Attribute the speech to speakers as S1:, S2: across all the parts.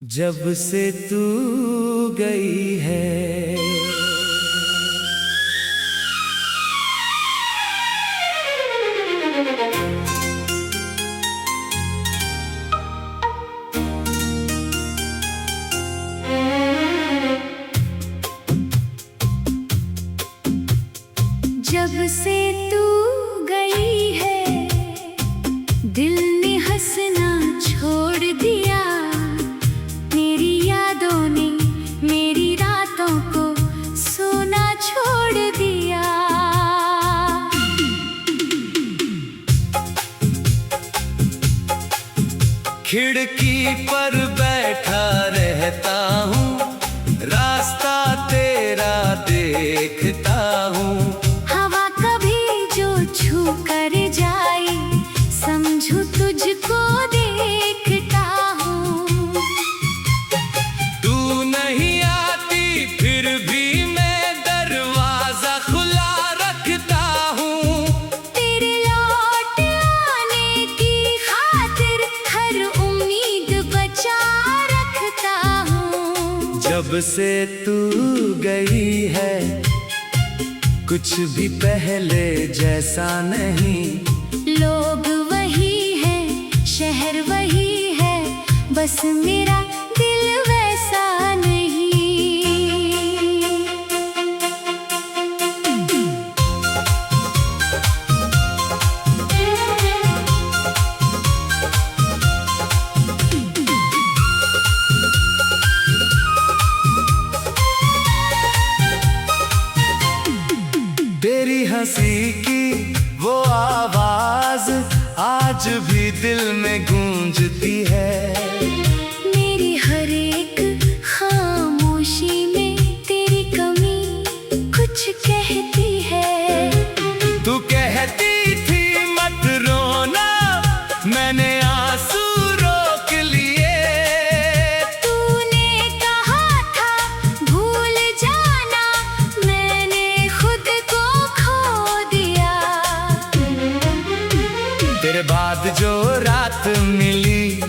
S1: जब से तू गई है
S2: जब से तू गई है दिल ने हंसना छोड़ दिया। मेरी यादों ने मेरी रातों को सोना छोड़ दिया।
S1: खिड़की पर बैठा रहता हूँ, रास्ता तेरा देखता हूँ।
S2: हवा कभी जो छू कर जाए समझू तुझको देखता हूँ।
S1: तू नहीं आती फिर भी मैं दरवाजा खुला रखता हूँ।
S2: तेरे लौट आने की खातिर हर उम्मीद बचा रखता हूँ।
S1: जब से तू गई है कुछ भी पहले जैसा नहीं।
S2: लोग वही है शहर वही है बस मेरा दिल वैसा नहीं।
S1: तेरी हंसी की वो आवाज आज भी दिल में गूंजती है।
S2: मेरी हर एक खामोशी में तेरी कमी कुछ कहती है।
S1: तू कहती थी मत रोना, मैंने आंसू रोक लिए।
S2: तूने कहा था भूल जाना, मैंने खुद को खो दिया।
S1: तेरे बाद जो रात मिली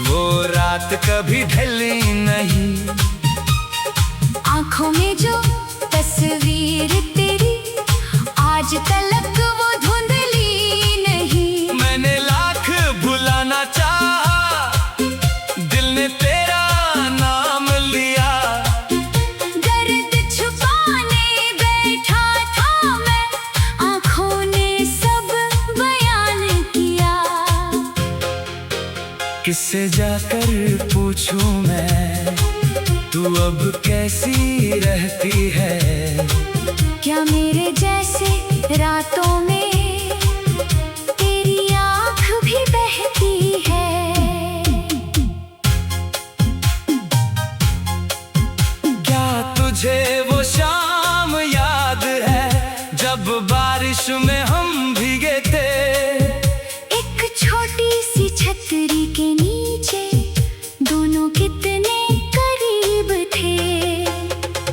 S1: वो रात कभी ढली नहीं।
S2: आँखों में जो तस्वीर तेरी आज तलक वो धुंधली नहीं।
S1: मैंने लाख भुलाना चाहा, दिल ने तेरा नाम लिया।
S2: दर्द छुपाने बैठा था मैं, आँखों ने सब बयान किया।
S1: किससे जाकर पूछूं मैं तू अब कैसी रहती है।
S2: क्या मेरे जैसे रातों में तेरी आँख भी बहती है।
S1: क्या तुझे वो शाम याद है जब बारिश में हम भीगे थे।
S2: एक छोटी सी छतरी के नीचे दोनों कितने करीब थे।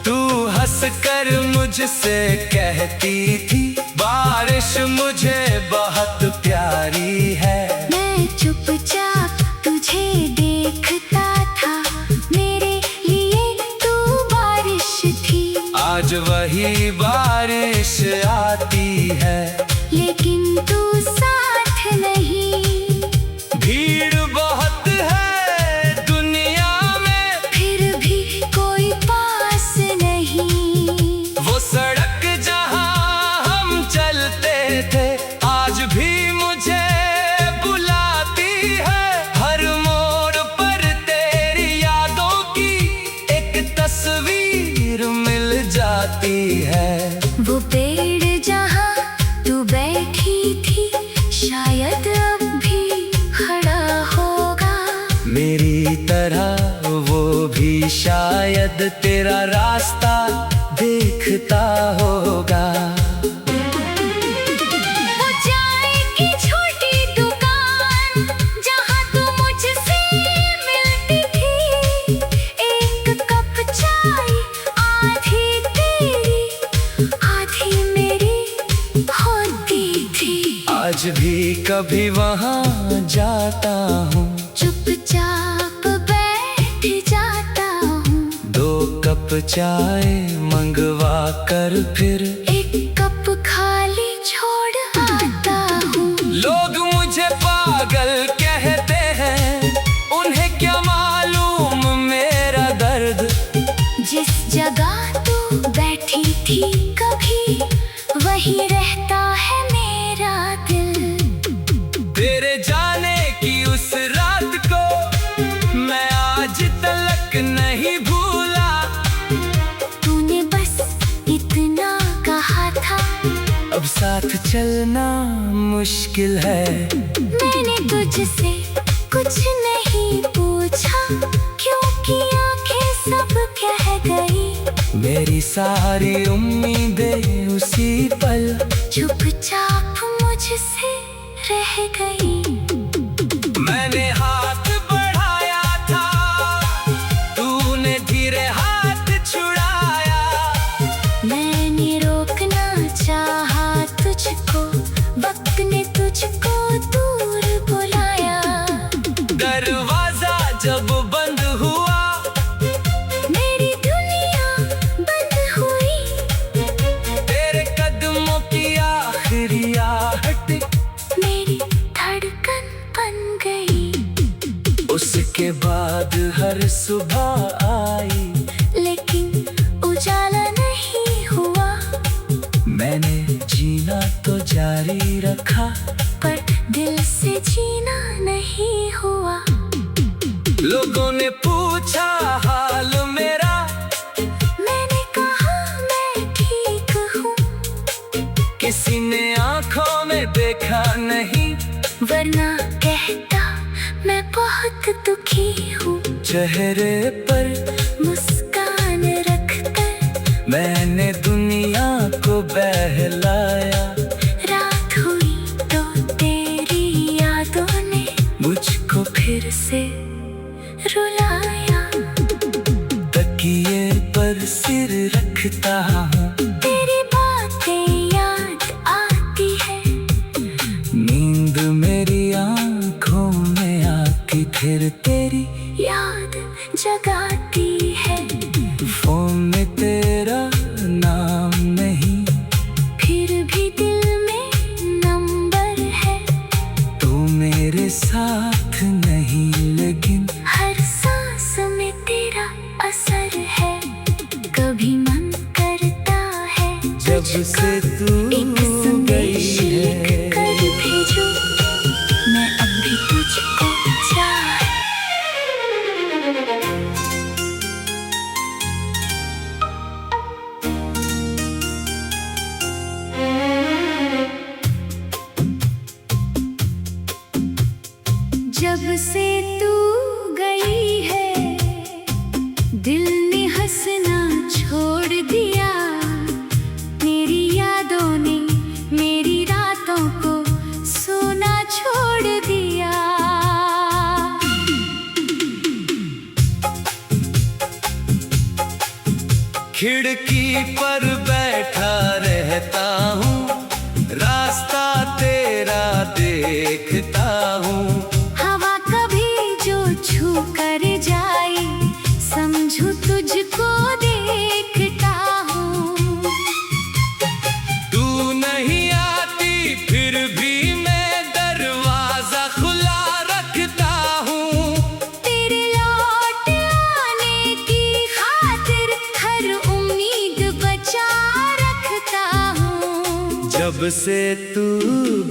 S1: तू हंसकर मुझसे कहती थी बारिश मुझे बहुत प्यारी है।
S2: मैं चुपचाप तुझे देखता था, मेरे लिए तू बारिश थी।
S1: आज वही बारिश आती है
S2: लेकिन तू साथ नहीं।
S1: भीड़ बहुत है दुनिया में
S2: फिर भी कोई पास नहीं।
S1: वो सड़क जहां हम चलते थे आज भी मुझे बुलाती है। हर मोड़ पर तेरी यादों की एक तस्वीर मिल जाती है।
S2: वो पेड़ जहाँ तू बैठी थी शायद अब भी खड़ा होगा।
S1: मेरी तरह वो भी शायद तेरा रास्ता देखता होगा।
S2: वो चाय की छोटी दुकान जहाँ तू मुझसे मिलती थी। एक कप चाय आधी तेरी आधी मेरी होती थी।
S1: आज भी कभी वहाँ जाता हूँ,
S2: चुपचाप बैठ
S1: कप चाय मंगवा कर फिर
S2: एक कप खाली छोड़ आता हूँ।
S1: लोग मुझे पागल कहते हैं, उन्हें क्या मालूम मेरा दर्द।
S2: जिस जगह तू बैठी थी कभी, वही रहता है मेरा दिल।
S1: तेरे जाने की उस रात को मैं आज तलक नहीं भूला।
S2: तूने बस इतना कहा था,
S1: अब साथ चलना मुश्किल है।
S2: मैंने तुझसे कुछ नहीं पूछा, क्योंकि आंखें सब कह गई।
S1: मेरी सारी उम्मीदें उसी पल
S2: चुपचाप मुझसे रह गई।
S1: मैंने हाथ बढ़ाया था, तूने धीरे हाथ छुड़ाया।
S2: मैंने रोकना चाहा तुझको, वक्त ने तुझको दूर बुलाया।
S1: दरवाजा जब बंद हुआ,
S2: मेरी दुनिया बंद हुई।
S1: तेरे कदमों की आखिरी आहट
S2: मेरी धड़कन बन गई।
S1: उसके बाद हर सुबह आई,
S2: लेकिन उजाला नहीं हुआ।
S1: मैंने जीना तो जारी रखा,
S2: पर दिल से जीना नहीं हुआ।
S1: लोगों ने पूछा हाल मेरा,
S2: मैंने कहा मैं ठीक हूँ।
S1: किसी ने आंखों में देखा नहीं,
S2: वरना कहता मैं बहुत दुखी हूँ।
S1: चेहरे पर
S2: मुस्कान रखकर
S1: मैंने दुनिया को बहलाया।
S2: रात हुई तो तेरी यादों ने
S1: मुझको
S2: फिर से रुलाया।
S1: तकिए पर सिर रखता हूँ,
S2: तेरी बातें याद आती है।
S1: नींद मेरी आंखों में आती फिर तेरी
S2: याद जगाती है।
S1: फोन में तेरा नाम नहीं,
S2: फिर भी दिल में नंबर है।
S1: तू मेरे साथ नहीं लेकिन
S2: हर सांस में तेरा असर है। कभी मन करता है
S1: जब से तू
S2: एक संदेश
S1: गई
S2: लिख
S1: है।
S2: कर भेजूं, मैं अब भी तुझको चाह। जब से तू गई है, दिल ने हंसना छोड़ दिया। मेरी यादों ने मेरी रातों को सोना छोड़ दिया।
S1: खिड़की पर बैठा रहता हूँ, रास्ता तेरा देखता हूँ।
S2: हवा कभी जो छू कर जाए, समझू तुझको देखता हूँ।
S1: तू नहीं आती फिर भी मैं दरवाजा खुला रखता हूँ।
S2: तेरे लौट आने की खातिर हर उम्मीद बचा रखता हूँ।
S1: जब से तू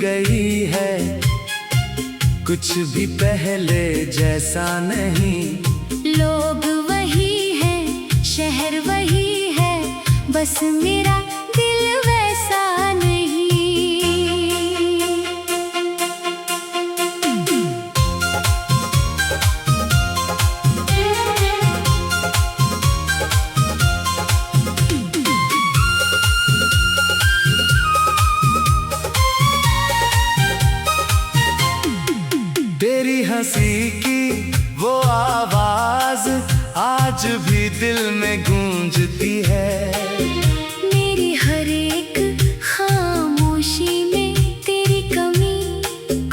S1: गई है, कुछ भी पहले जैसा नहीं।
S2: लोग वही है, शहर वही है, बस मेरा दिल वैसा नहीं।
S1: तेरी हंसी की वो आवाज आज भी दिल में गूंजती है।
S2: मेरी हर एक खामोशी में तेरी कमी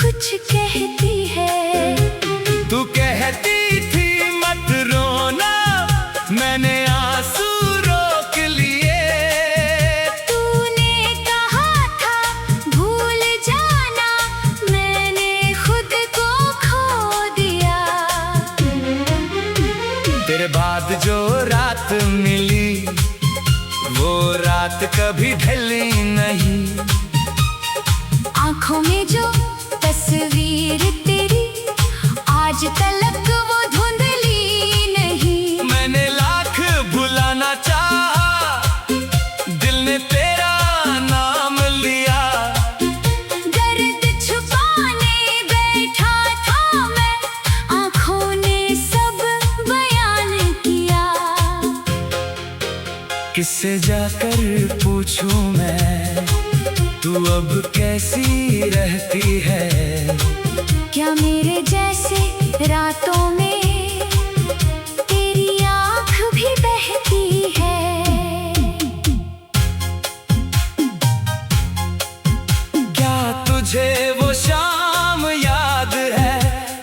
S2: कुछ कहती है।
S1: तू कहती थी मत रोना, मैंने आंसू के बाद जो रात मिली वो रात कभी ढली नहीं।
S2: आंखों में जो तस्वीर तेरी आज तलक वो धुंधली नहीं।
S1: मैंने लाख भुलाना चाहा, दिल ने तेरा नाम लिया।
S2: दर्द छुपाने बैठा था मैं, आंखों ने सब बयान किया।
S1: किससे जाकर पूछूं मैं, तू अब कैसी रहती है?
S2: क्या मेरे जैसे रातों में तेरी आँख भी बहती है?
S1: क्या तुझे वो शाम याद है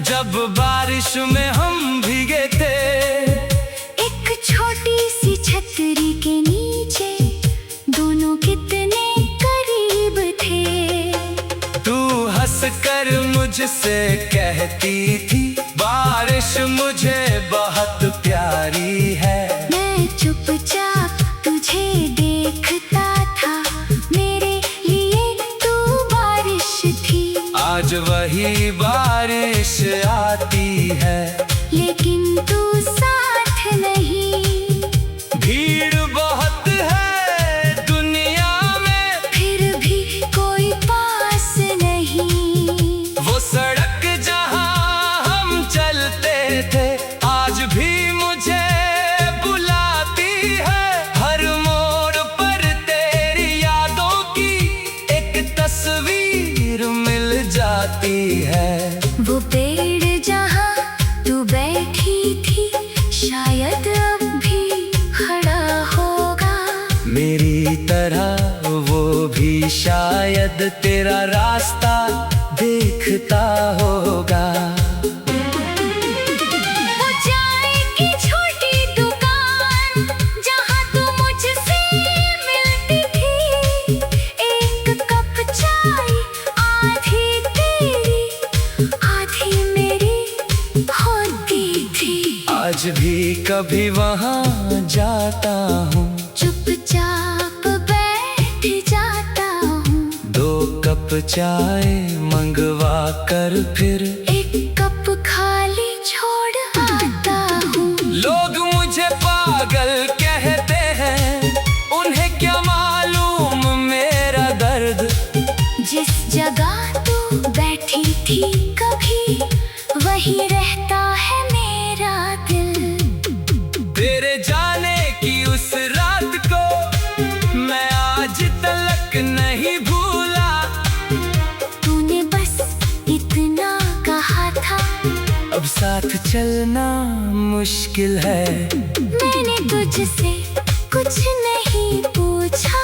S1: जब बारिश में हम भीगे थे?
S2: एक छोटी सी छतरी के नीचे दोनों कितने करीब थे।
S1: तू हंसकर मुझसे कहती थी बारिश मुझे बहुत प्यारी है।
S2: मैं चुपचाप तुझे देखता था, मेरे लिए तू बारिश थी।
S1: आज वही बारिश आती है
S2: लेकिन तू साथ नहीं।
S1: भीड़ बहुत है दुनिया में
S2: फिर भी कोई पास नहीं।
S1: वो सड़क जहां हम चलते थे आज भी मुझे बुलाती है। हर मोड़ पर तेरी यादों की एक तस्वीर मिल जाती है।
S2: वो पेड़ जहाँ तू बैठी थी शायद अब भी खड़ा होगा।
S1: मेरी तरह वो भी शायद तेरा रास्ता देखता होगा।
S2: वो चाय की छोटी दुकान जहाँ तू मुझसे मिलती थी। एक कप चाय आधी तेरी आधी मेरी होती थी।
S1: आज भी कभी वहाँ जाता हूँ,
S2: चुपचाप बैठ जाता हूँ।
S1: 2 कप चाय मंगवा कर फिर
S2: एक कप खाली छोड़ आता हूँ।
S1: लोग मुझे पागल कहते हैं, उन्हें क्या मालूम मेरा दर्द।
S2: जिस जगह तू बैठी थी कभी वही रहता है मेरा दिल।
S1: तेरे जाने की उस रात को मैं आज तलक नहीं भूला।
S2: तूने बस इतना कहा था,
S1: अब साथ चलना मुश्किल है।
S2: मैंने तुझसे कुछ नहीं पूछा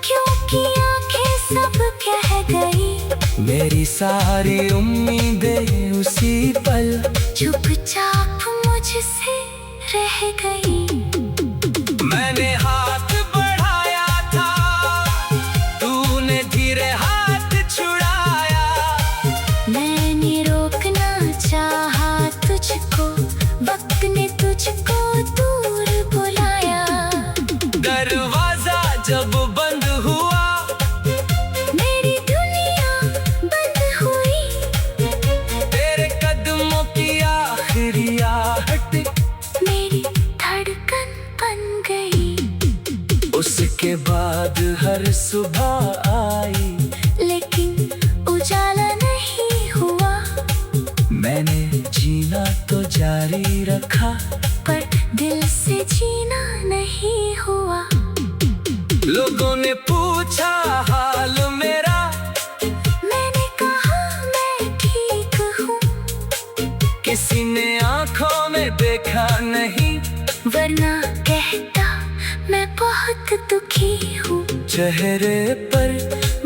S2: क्योंकि आंखें सब कह गई।
S1: मेरी सारी उम्मीदें उसी पल
S2: चुपचाप मुझसे रह गई।
S1: मैंने हाथ बढ़ाया था, तूने धीरे हाथ छुड़ाया।
S2: मैंने रोकना चाहा तुझको, वक्त ने तुझको दूर बुलाया।
S1: दरवाजा जब बंद हुआ
S2: मेरी दुनिया बंद हुई।
S1: तेरे कदमों की आखिरी आहट
S2: मेरी धड़कन बन गई।
S1: उसके बाद हर सुबह आई,
S2: लेकिन उजाला नहीं हुआ।
S1: मैंने जीना तो जारी रखा
S2: पर दिल से जीना नहीं हुआ।
S1: लोगों ने पूछा हाल मेरा,
S2: मैंने कहा मैं ठीक हूँ।
S1: किसी ने आंखों में देखा नहीं,
S2: वरना कहता मैं बहुत दुखी हूँ।
S1: चेहरे पर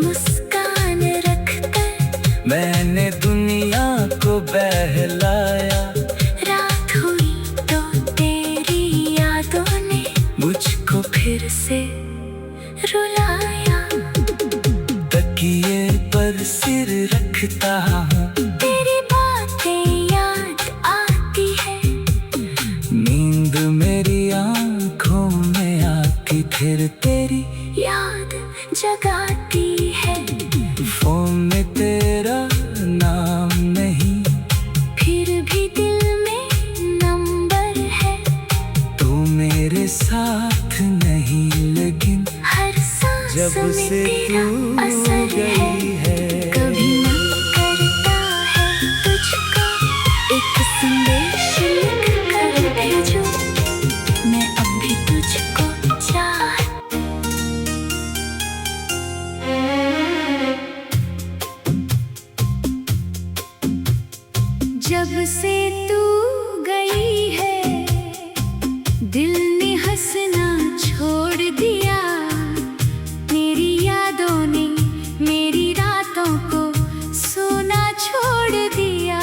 S2: मुस्कान रखकर
S1: मैंने दुनिया को बहलाया।
S2: रात हुई तो तेरी यादों ने
S1: मुझको
S2: फिर से रुलाया।
S1: तकिए पर सिर रखता हूँ,
S2: तेरी बातें याद आती है।
S1: नींद फिर तेरी
S2: याद जगाती है।
S1: फोन में तेरा नाम नहीं,
S2: फिर भी दिल में नंबर है।
S1: तू मेरे साथ नहीं लेकिन
S2: हर सांस
S1: जब
S2: में
S1: से
S2: तेरा
S1: तू
S2: असर
S1: गई है।
S2: कभी मन करता है तुझको एक संदेश लिख कर भेजूं, मैं अब भी तुझको चाह। जब से तू गई है दिल ने हंसना छोड़ दिया। मेरी यादों ने मेरी रातों को सोना छोड़ दिया।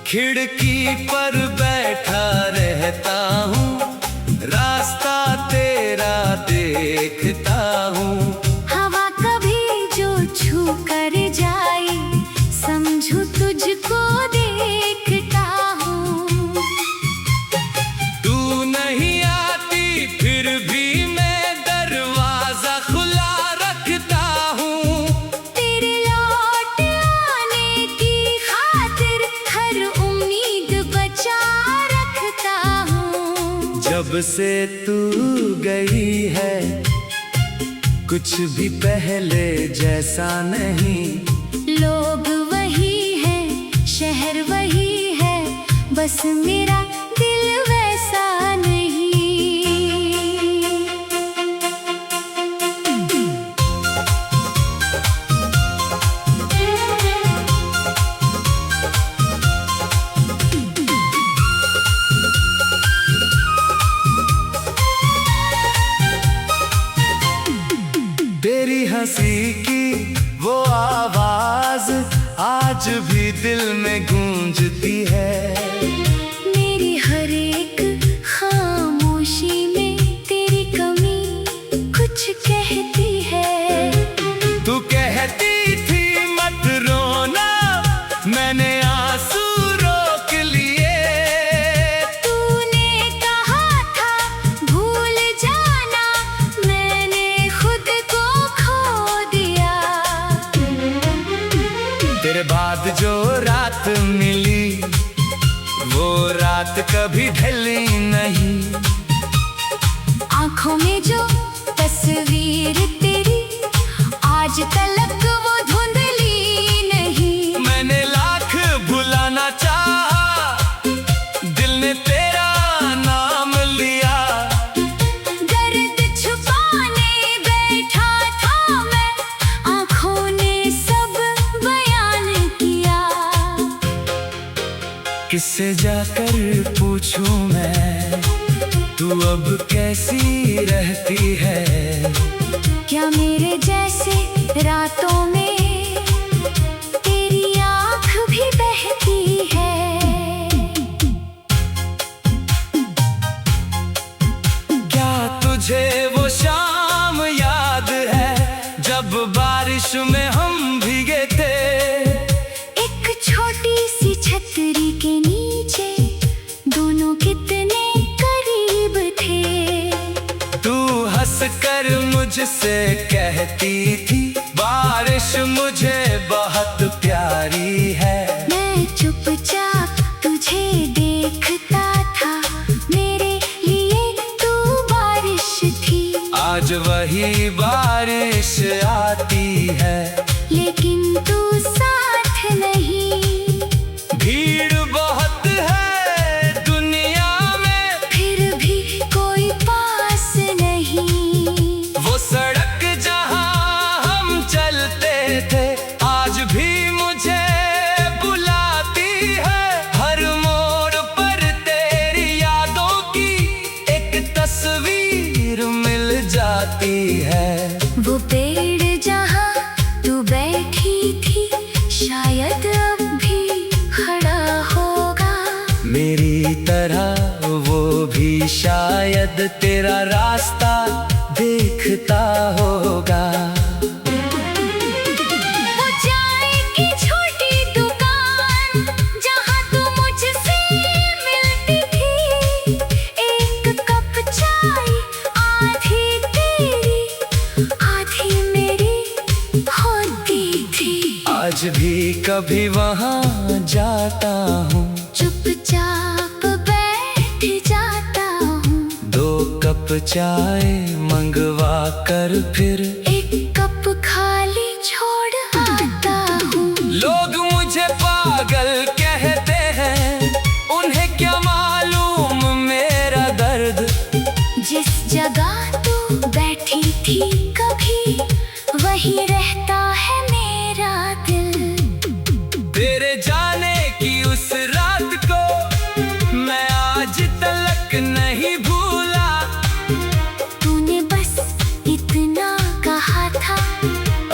S1: खिड़की पर बैठा रहता हूँ, रास्ता तेरा देखता हूँ।
S2: हवा कभी जो छू कर जाए समझू तुझको देखता हूँ।
S1: तू नहीं आती फिर भी मैं दरवाजा खुला रखता हूँ।
S2: तेरे लौट आने की खातिर हर उम्मीद बचा रखता हूँ।
S1: जब से तू गई है कुछ भी पहले जैसा नहीं।
S2: लोग वही है शहर वही है, बस मेरा दिल वैसा नहीं।
S1: तेरी हंसी की वो आवाज आज भी दिल में गूंजती है।
S2: मेरी हर एक खामोशी में तेरी कमी कुछ कहती है।
S1: तू कहती थी मत रोना, मैंने आंसू रोक लिए।
S2: तूने कहा था भूल जाना, मैंने खुद को खो दिया।
S1: तेरे बाद जो रात मिली वो रात कभी ढली नहीं।
S2: आँखों में जो तस्वीर तेरी आज तलक वो धुंधली नहीं।
S1: मैंने लाख भुलाना चाहा, दिल ने तेरा नाम लिया।
S2: दर्द छुपाने बैठा था मैं, आँखों ने सब बयान किया।
S1: किससे जाकर पूछूं मैं तू अब कैसी रहती है।
S2: क्या मेरे जैसे रातों में तेरी आँख भी बहती है।
S1: क्या तुझे वो शाम याद है जब बारिश में हम भीगे थे।
S2: एक छोटी सी छतरी के नीचे दोनों कितने करीब थे।
S1: तू हंसकर मुझसे कहती थी बारिश मुझे बहुत प्यारी है।
S2: मैं चुपचाप तुझे देखता था, मेरे लिए तू बारिश थी।
S1: आज वही बारिश आती है
S2: लेकिन तू साथ नहीं।
S1: भीड़ बहुत है दुनिया में
S2: फिर भी कोई पास नहीं।
S1: वो सड़क जहां हम चलते थे आज भी मुझे बुलाती है। हर मोड़ पर तेरी यादों की एक तस्वीर मिल जाती है।
S2: वो पेड़ जहाँ तू बैठी थी शायद अब भी खड़ा होगा।
S1: मेरी तरह वो भी शायद तेरा रास्ता देखता होगा।
S2: वो चाय की छोटी दुकान जहाँ तू मुझसे
S1: आज भी कभी वहाँ जाता हूँ,
S2: चुपचाप बैठ जाता हूँ।
S1: 2 कप चाय मंगवा कर फिर
S2: एक कप खाली छोड़ आता हूँ।
S1: लोग मुझे पागल कहते हैं, उन्हें क्या मालूम मेरा दर्द।
S2: जिस जगह तू बैठी थी कभी, वहीं रहता है मेरा दिल।
S1: तेरे जाने की उस रात को मैं आज तक नहीं भूला।
S2: तूने बस इतना कहा था,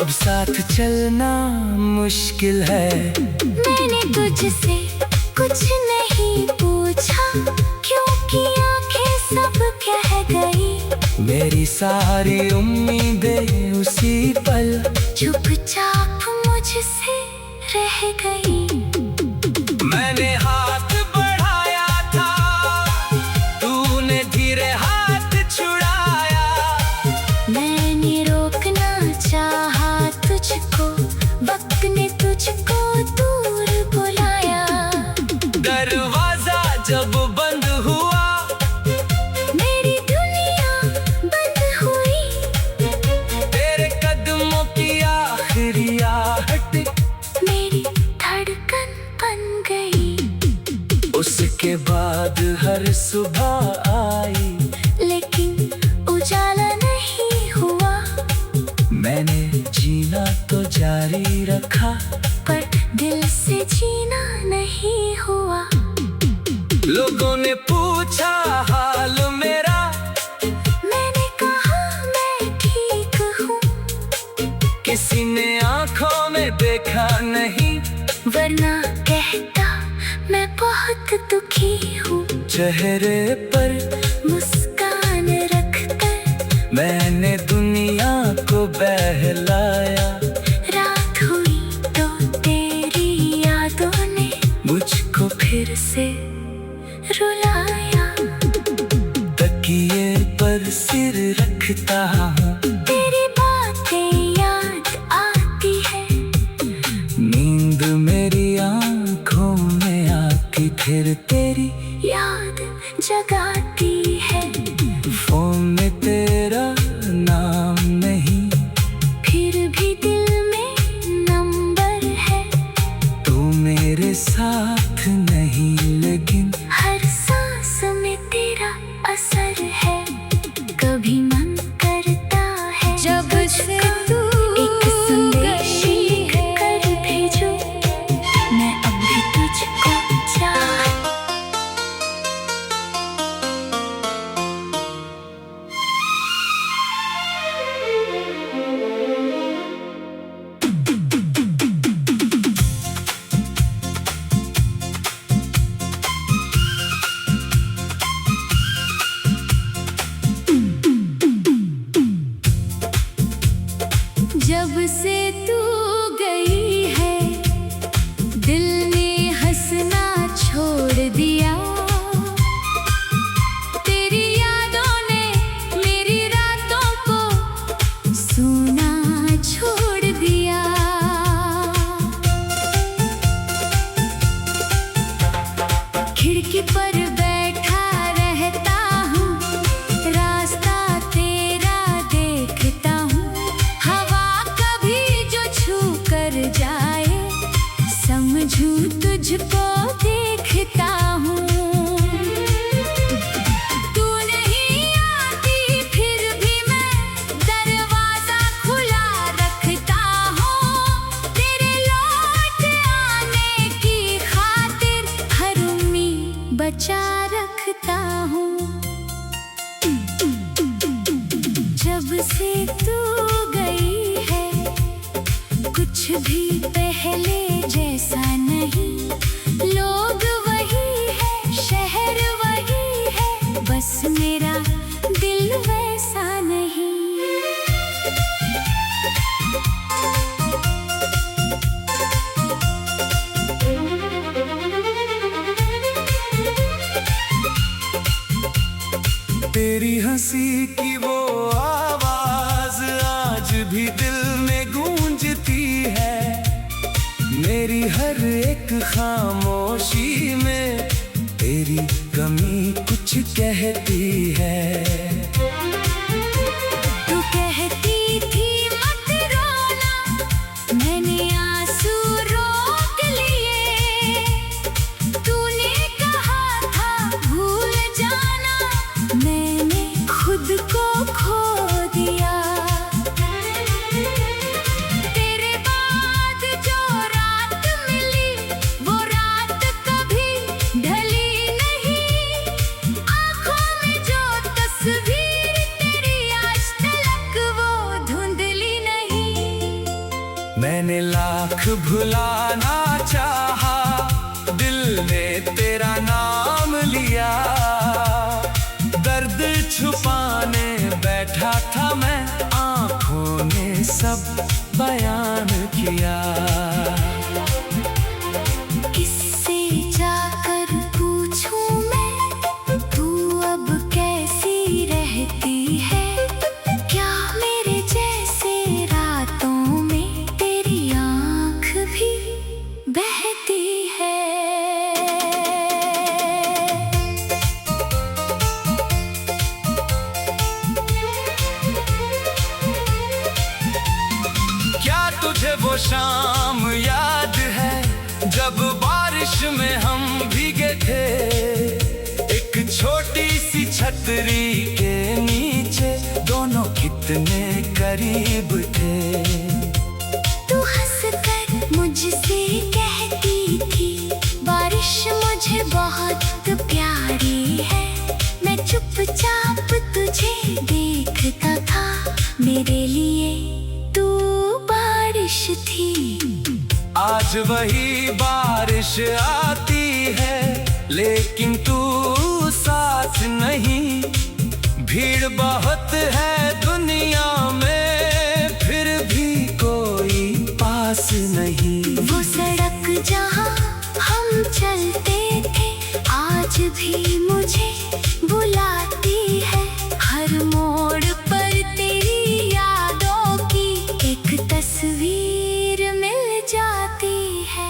S1: अब साथ चलना मुश्किल है।
S2: मैंने तुझसे कुछ नहीं पूछा, क्योंकि आंखें सब कह गई।
S1: मेरी सारी उम्मीदें उसी पल
S2: चुपचाप मुझसे रह गई।
S1: मैंने हाथ बढ़ाया था, तूने धीरे हाथ छुड़ाया।
S2: मैंने रोकना चाहा तुझको, वक्त ने तुझको दूर बुलाया।
S1: दरवाजा जब बंद हुआ,
S2: मेरी दुनिया बंद हुई।
S1: तेरे कदमों की आखिरी आहट
S2: मेरी धड़कन बन गई।
S1: उसके बाद हर सुबह आई,
S2: लेकिन उजाला नहीं हुआ।
S1: मैंने जीना तो जारी रखा,
S2: पर दिल से जीना नहीं हुआ।
S1: लोगों ने पूछा हाल मेरा,
S2: मैंने कहा मैं ठीक हूँ।
S1: किसी ने आंखों में देखा नहीं,
S2: वरना कहता मैं बहुत दुखी हूँ।
S1: चेहरे पर
S2: मुस्कान रखकर
S1: मैंने दुनिया को बहलाया।
S2: रात हुई तो तेरी यादों ने
S1: मुझको
S2: फिर से रुलाया।
S1: तकिए पर सिर रखता हूँ,
S2: तेरी बातें याद आती है।
S1: नींद मेरी आंखों में आती फिर तेरी
S2: याद जगाती है।
S1: फोन में तेरा नाम नहीं,
S2: फिर भी दिल में नंबर है।
S1: तू मेरे साथ नहीं लेकिन
S2: हर सांस में तेरा असर है। कभी मन करता है जब से तू एक संदेश लिख कर भेजूं, मैं अब भी तुझको चाह। जब से तू गई है, दिल ने हंसना छोड़ दिया। तेरी यादों ने मेरी रातों को सूना छोड़ दिया। खिड़की पर बैठा रहता हूँ, रास्ता तेरा देखता हूँ। हवा कभी जो छू कर जाए, समझूं तुझको देखता हूँ। तू नहीं आती फिर भी मैं दरवाजा खुला रखता हूँ। तेरे लौट आने की खातिर हर उम्मीद बचा रखता हूँ। जब से तू गई है, कुछ भी पहले जैसा नहीं। लोग वही है, शहर वही है, बस मेरा दिल वैसा नहीं।
S1: तेरी हंसी की वो आवाज आज भी दिल में गूंजती है। मेरी हर एक खामोशी में तेरी कमी कुछ कहती है।
S2: तू कहती थी मत रोना, मैंने आंसू रोक लिए। तूने कहा था भूल जाना, मैंने खुद को खो दिया। तेरे बाद जो रात मिली वो रात कभी ढली नहीं। आँखों में जो तस्वीर तेरी आज तलक वो धुंधली नहीं।
S1: मैंने लाख भुलाना चाहा, दिल ने तेरा नाम लिया। दर्द छुपाने बैठा था मैं, आंखों ने सब बयान किया।
S2: किससे जाकर पूछूं मैं, तू अब कैसी रहती है? क्या मेरे जैसे रातों में तेरी आँख भी बहती है?
S1: क्या तुझे वो शाम याद है जब बारिश में हम भीगे थे? एक छोटी सी छतरी के नीचे दोनों कितने करीब थे।
S2: तू हंसकर मुझसे कहती थी बारिश मुझे बहुत प्यारी है। मैं चुपचाप तुझे देखता था, मेरे लिए तू बारिश थी।
S1: आज वही बारिश आती है लेकिन तू साथ नहीं। भीड़ बहुत है दुनिया में फिर भी कोई पास नहीं।
S2: वो सड़क जहाँ हम चलते थे आज भी मुझे बुलाती है। हर मोड़ पर तेरी यादों की एक तस्वीर मिल जाती है।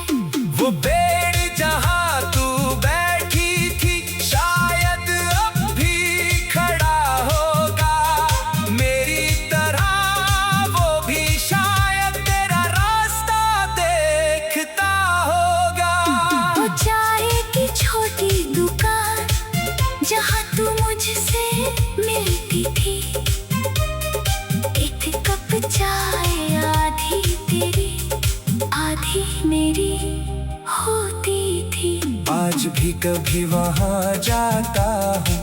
S1: वो पेड़ जहाँ तू बैठी थी शायद अब भी खड़ा होगा मेरी तरह। वो भी शायद तेरा रास्ता देखता होगा।
S2: वो चाय की छोटी दुकान जहाँ तू मुझसे मिलती थी। एक कप चाय आधी तेरी आधी मेरी होती थी।
S1: आज भी कभी वहाँ जाता हूँ,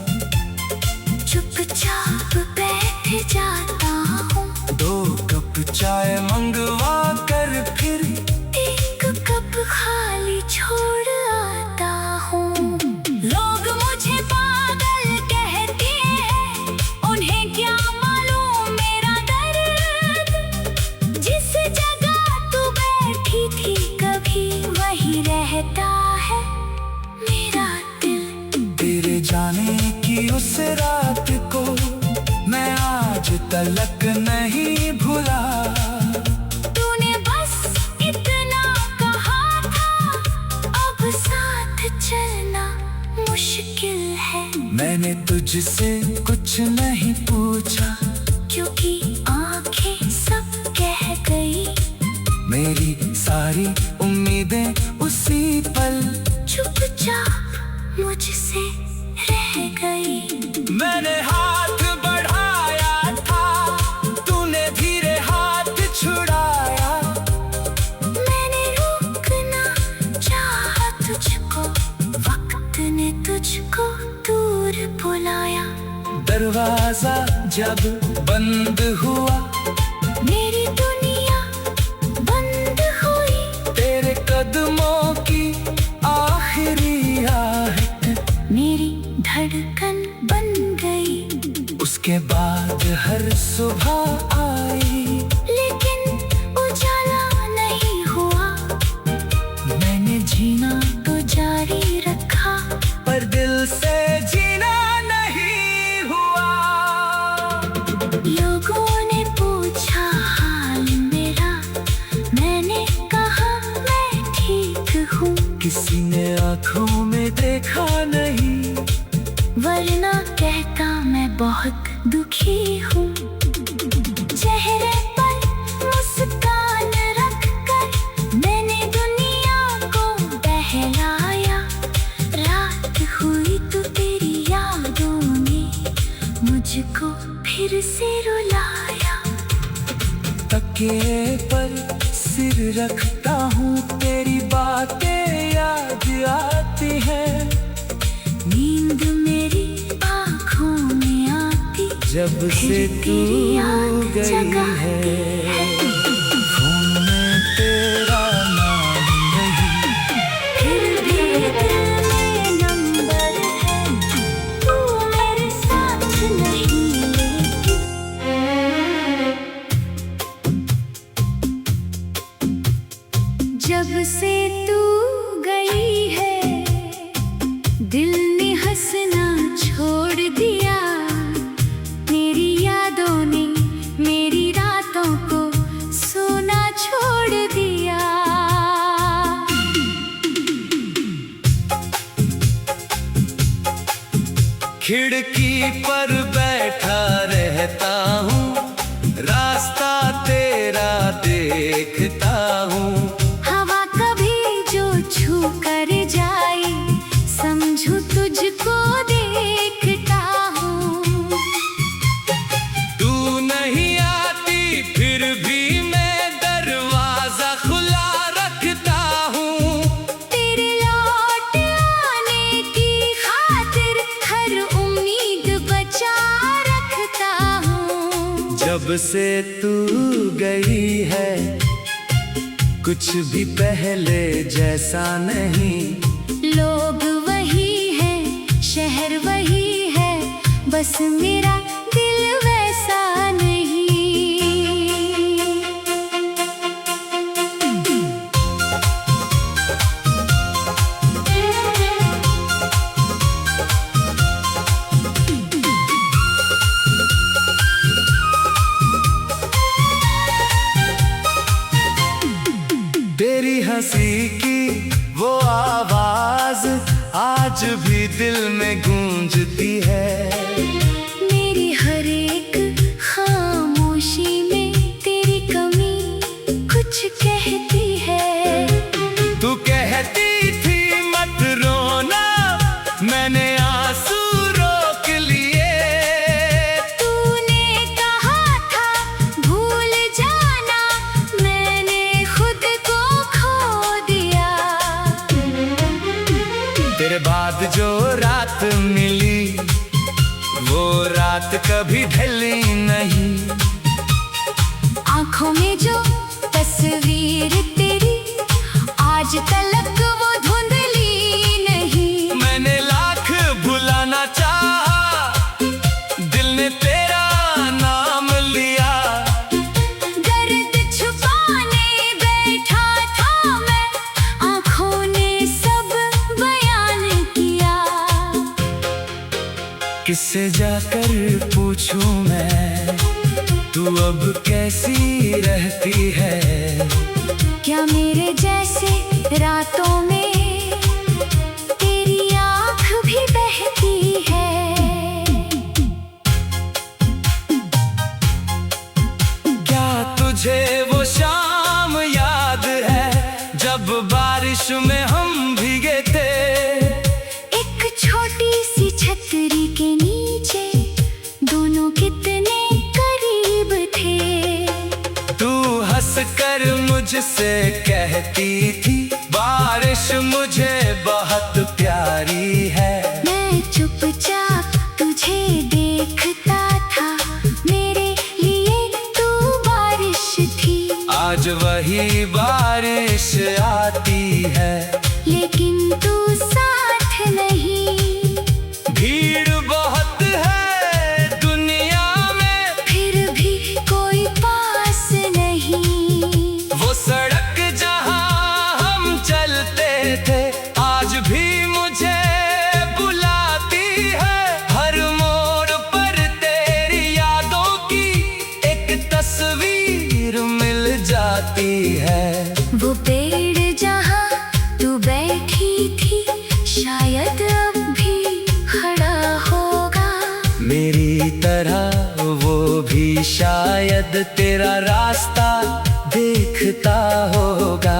S2: चुपचाप बैठ जाता हूँ।
S1: 2 कप चाय मंगवा कर फिर
S2: 1 कप खाली छोड़ आता हूँ। लोग मुझे पागल कहते हैं, उन्हें क्या मालूम मेरा दर्द। जिस जगह तू बैठी थी कभी वही रहता है मेरा दिल।
S1: तेरे जाने की उस रात को मैं आज तलक नहीं भूला।
S2: तूने बस इतना कहा था, अब साथ चलना मुश्किल है।
S1: मैंने तुझसे कुछ नहीं पूछा
S2: क्योंकि आंखें सब कह गई।
S1: मेरी सारी उम्मीदें उसी पल
S2: चुपचाप मुझसे रह गई।
S1: मैंने हाथ बढ़ाया था, तूने धीरे हाथ छुड़ाया।
S2: मैंने रोकना चाहा तुझको, वक्त ने तुझको दूर बुलाया।
S1: दरवाजा जब बंद हुआ
S2: मेरी दुनिया बंद हुई।
S1: तेरे कदमों की आखिरी आहट
S2: मेरी धड़कन बन गई।
S1: उसके बाद हर सुबह आई
S2: लेकिन उजाला नहीं हुआ।
S1: मैंने जीना
S2: तो जारी रखा
S1: पर दिल से जीना नहीं हुआ।
S2: लोगों ने
S1: किसी ने आंखों में देखा नहीं,
S2: वरना कहता मैं बहुत दुखी हूँ। चेहरे पर मुस्कान रखकर मैंने दुनिया को बहलाया। रात हुई तो तेरी यादों ने मुझको फिर से रुलाया।
S1: तकिए पर सिर रखता हूँ, तेरी बातें याद आती हैं।
S2: नींद मेरी आँखों में आती
S1: जब से तू गई है। फोन में तेरा नाम नहीं,
S2: फिर भी दिल में नंबर है। तू मेरे साथ नहीं लेती। जब से तू गई है, दिल ने हंसना छोड़ दिया। मेरी यादों ने मेरी रातों को सोना छोड़ दिया।
S1: खिड़की पर बैठा रहता हूँ, रास्ता तेरा देखता हूँ।
S2: हवा कभी जो छू कर जाए, समझू तुझको देखता हूँ।
S1: तू नहीं आती फिर भी मैं दरवाजा खुला रखता हूँ।
S2: तेरे लौट आने की खातिर हर उम्मीद बचा रखता हूँ।
S1: जब से तू गई है, कुछ भी पहले जैसा नहीं।
S2: लोग वही है, शहर वही है, बस मेरा दिल वैसा नहीं।
S1: तेरी हंसी की वो आवाज आज भी दिल में गूंजती है।
S2: मेरी हर एक खामोशी में तेरी कमी कुछ कहती है।
S1: तू कहती थी मत रोना, मैंने आंसू रोक लिए।
S2: तूने कहा था भूल जाना, मैंने खुद को खो दिया।
S1: तेरे बाद जो रात मिली, वो रात कभी ढली नहीं।
S2: आँखों में जो तस्वीर तेरी, आज तलक वो धुंधली नहीं।
S1: मैंने लाख भुलाना चाहा, दिल ने तेरा नाम लिया।
S2: दर्द छुपाने बैठा था मैं, आँखों ने सब बयान किया।
S1: किससे जाकर पूछूं मैं, तू अब कैसी रहती है।
S2: क्या मेरे जैसे रातों में तेरी आँख भी बहती है।
S1: क्या तुझे वो शाम याद है, जब बारिश में हम भीगे थे।
S2: एक छोटी सी छतरी के नीचे दोनों कितने करीब थे।
S1: तू हंसकर मुझसे कहती थी, बारिश मुझे बहुत प्यारी है।
S2: मैं चुपचाप तुझे देखता था, मेरे लिए तू बारिश थी।
S1: आज वही बारिश आती है,
S2: लेकिन तू साथ नहीं।
S1: भीड़ बहुत है दुनिया में,
S2: फिर भी कोई पास नहीं।
S1: वो सड़क जहां हम चलते थे, आज भी मुझे बुलाती है। हर मोड़ पर तेरी यादों की एक तस्वीर मिल जाती है।
S2: वो पेड़ जहाँ तू
S1: शायद तेरा रास्ता देखता होगा।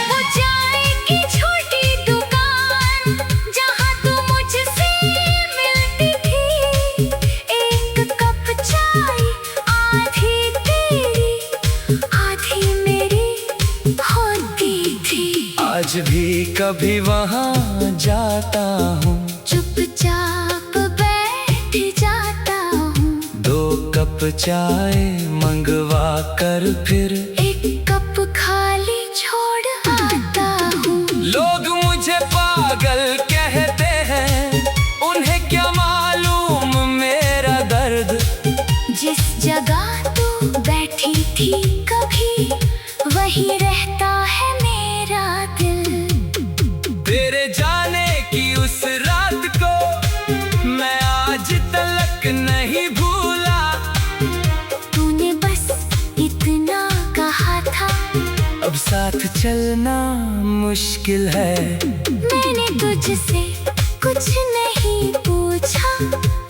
S2: वो चाय की छोटी दुकान जहाँ तू मुझसे मिलती थी, एक कप चाय आधी तेरी आधी मेरी होती थी।
S1: आज भी कभी वहाँ जाता हूँ,
S2: चुपचाप बैठ जाता हूँ,
S1: 2 कप चाय मंगवा कर फिर
S2: एक कप खाली छोड़ आता हूँ।
S1: लोग मुझे पागल कहते हैं, उन्हें क्या मालूम मेरा दर्द।
S2: जिस जगह तू बैठी थी कभी, वही रहता है मेरा दिल।
S1: तेरे जाने की उस रात को मैं आज तलक नहीं भूला।
S2: तूने बस इतना कहा था,
S1: अब साथ चलना मुश्किल है।
S2: मैंने तुझसे कुछ नहीं पूछा,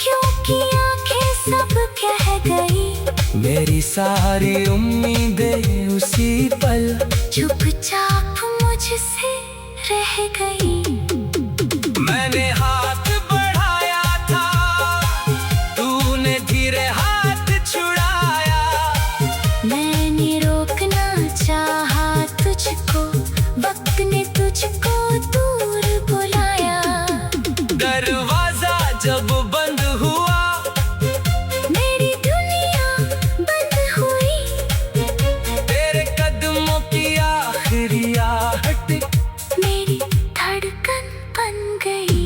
S2: क्योंकि आंखें सब कह गई।
S1: मेरी सारी उम्मीदें उसी पल
S2: चुपचाप मुझसे रह गई।
S1: मैंने हाथ बढ़ाया था, तूने धीरे हाथ छुड़ाया।
S2: मैंने रोकना चाहा तुझको, वक्त ने तुझको दूर बुलाया।
S1: दरवाजा जब बंद हुआ,
S2: मेरी दुनिया बंद हुई।
S1: तेरे कदमों की आखिरी आहट
S2: मेरी धड़कन बन गई।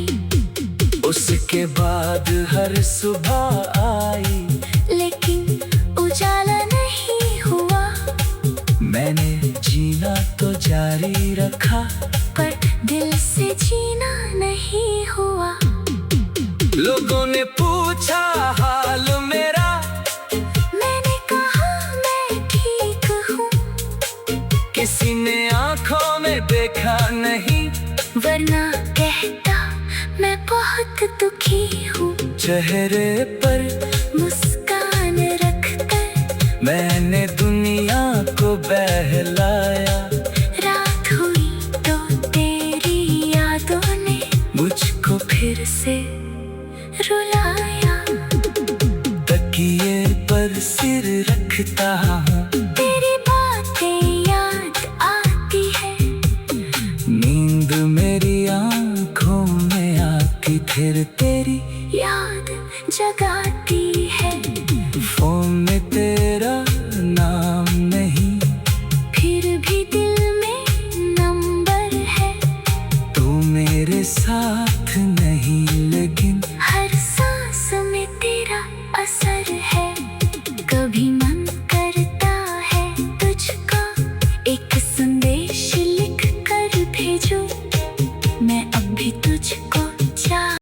S1: उसके बाद हर सुबह आई,
S2: लेकिन उजाला नहीं हुआ।
S1: मैंने जीना तो जारी रखा,
S2: पर दिल से जीना नहीं हुआ।
S1: लोगों ने पूछा हाल मेरा,
S2: मैंने कहा मैं ठीक हूँ,
S1: किसी ने आंखों में देखा नहीं।
S2: वरना कहता मैं बहुत दुखी हूँ।
S1: चेहरे पर
S2: मुस्कान रखकर
S1: मैंने दुनिया को बहलाया।
S2: रात हुई तो तेरी यादों ने
S1: मुझको
S2: फिर से रुलाया।
S1: तकिए पर सिर रखता